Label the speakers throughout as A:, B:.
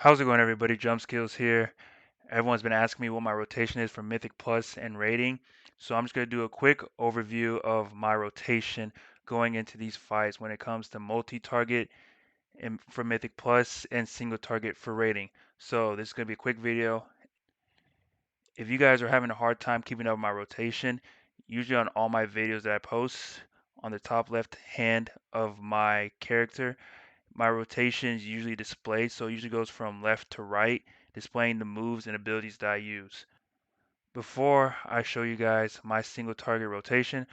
A: How's it going, everybody? Jumpskillz here. Everyone's been asking me what my rotation is for Mythic Plus and rating, so I'm just going to do a quick overview of my rotation going into these fights when it comes to multi-target and for Mythic Plus and single target for rating. So this is going to be a quick video. If you guys are having a hard time keeping up with my rotation, usually on all my videos that I post, on the top left hand of my character, my rotation is usually displayed, so it usually goes from left to right, displaying the moves and abilities that I use. Before I show you guys my single target rotation,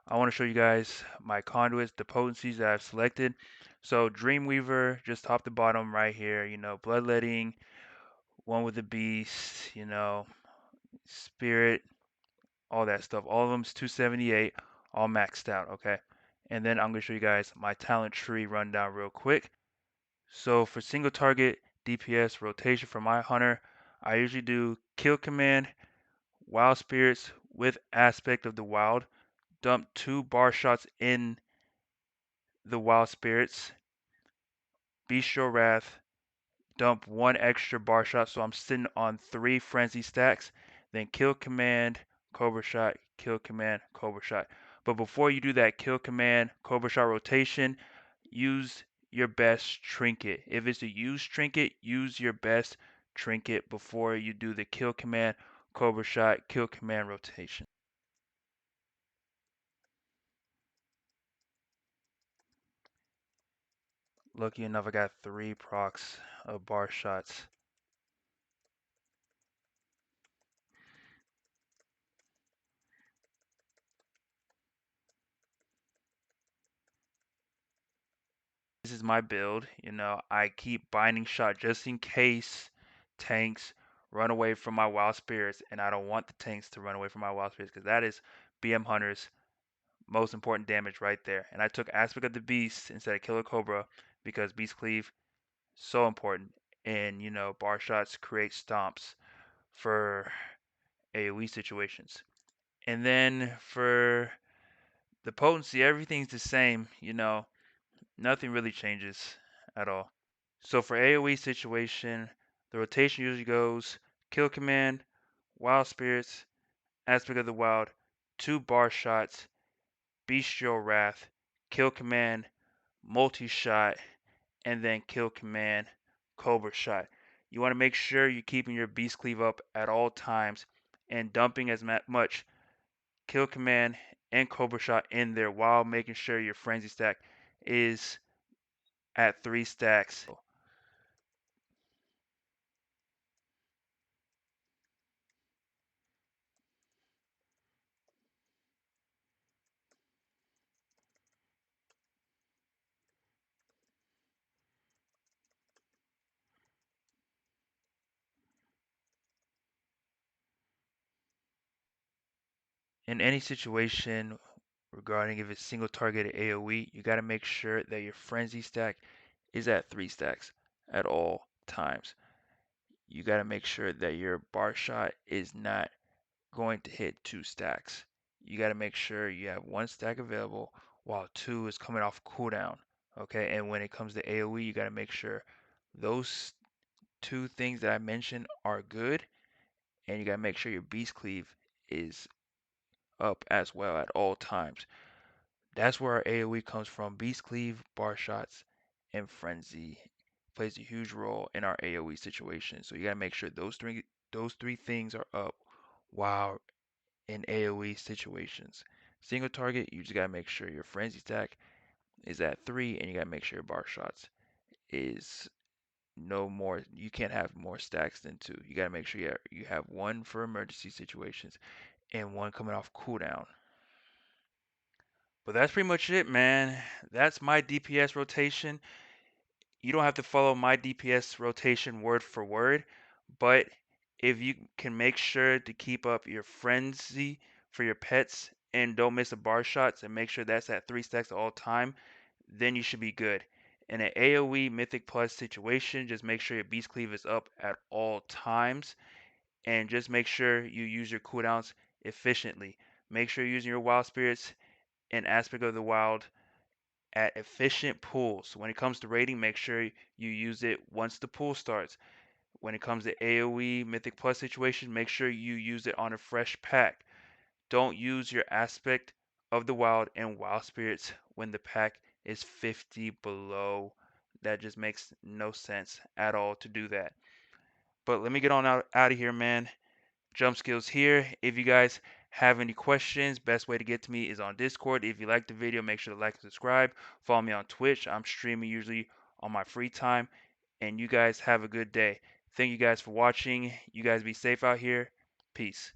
A: I want to show you guys my conduits, the potencies that I've selected. So Dreamweaver, just top to bottom right here, Bloodletting, one with the beast, Spirit, all that stuff. All of them's 278, all maxed out, okay? And then I'm going to show you guys my talent tree rundown real quick. So for single target DPS rotation for my hunter, I usually do kill command, wild spirits with aspect of the wild, dump 2 shots in the wild spirits, bestial wrath, dump 1 extra shot, so I'm sitting on 3 frenzy stacks, then kill command, cobra shot, kill command, cobra shot. But before you do that kill command, cobra shot rotation, use your best trinket. If it's a used trinket, use your best trinket before you do the kill command, cobra shot, kill command rotation. Lucky enough, I got 3 procs of bar shots. This is my build. I keep binding shot just in case tanks run away from my wild spirits, and I don't want the tanks to run away from my wild spirits because that is BM Hunter's most important damage right there. And I took Aspect of the Beast instead of Killer Cobra because Beast Cleave so important. And bar shots create stomps for AOE situations. And then for the potency, everything's the same. Nothing really changes at all. So for AOE situation, the rotation usually goes kill command, wild spirits, aspect of the wild, 2 shots, bestial wrath, kill command, multi-shot, and then kill command, cobra shot. You want to make sure you're keeping your beast cleave up at all times and dumping as much kill command and cobra shot in there while making sure your frenzy stack is at 3 stacks. In any situation regarding if it's single targeted AoE, you got to make sure that your frenzy stack is at 3 stacks at all times. You got to make sure that your bar shot is not going to hit 2 stacks. You got to make sure you have 1 stack available while 2 is coming off cooldown. Okay, and when it comes to AoE, you got to make sure those 2 things that I mentioned are good, and you got to make sure your beast cleave is up as well at all times. That's where our AoE comes from. Beast Cleave, bar shots, and frenzy plays a huge role in our AoE situation. So you gotta make sure those three things are up while in AoE situations. Single target, you just gotta make sure your frenzy stack is at 3, and you gotta make sure your bar shots is no more. You can't have more stacks than 2. You gotta make sure you have 1 for emergency situations and 1 coming off cooldown. But that's pretty much it, man. That's my DPS rotation. You don't have to follow my DPS rotation word for word, but if you can make sure to keep up your frenzy for your pets and don't miss the bar shots and make sure that's at 3 stacks all time, then you should be good. In an AoE Mythic Plus situation, just make sure your Beast Cleave is up at all times and just make sure you use your cooldowns efficiently. Make sure you're using your Wild Spirits and Aspect of the Wild at efficient pulls. When it comes to raiding, make sure you use it once the pull starts. When it comes to AOE Mythic Plus situation, make sure you use it on a fresh pack. Don't use your aspect of the wild and wild spirits when the pack is 50 below. That just makes no sense at all to do that. But let me get on out of here, man. Jumpskillz here. If you guys have any questions, best way to get to me is on Discord. If you like the video, make sure to like and subscribe. Follow me on Twitch. I'm streaming usually on my free time. And you guys have a good day. Thank you guys for watching. You guys be safe out here. Peace.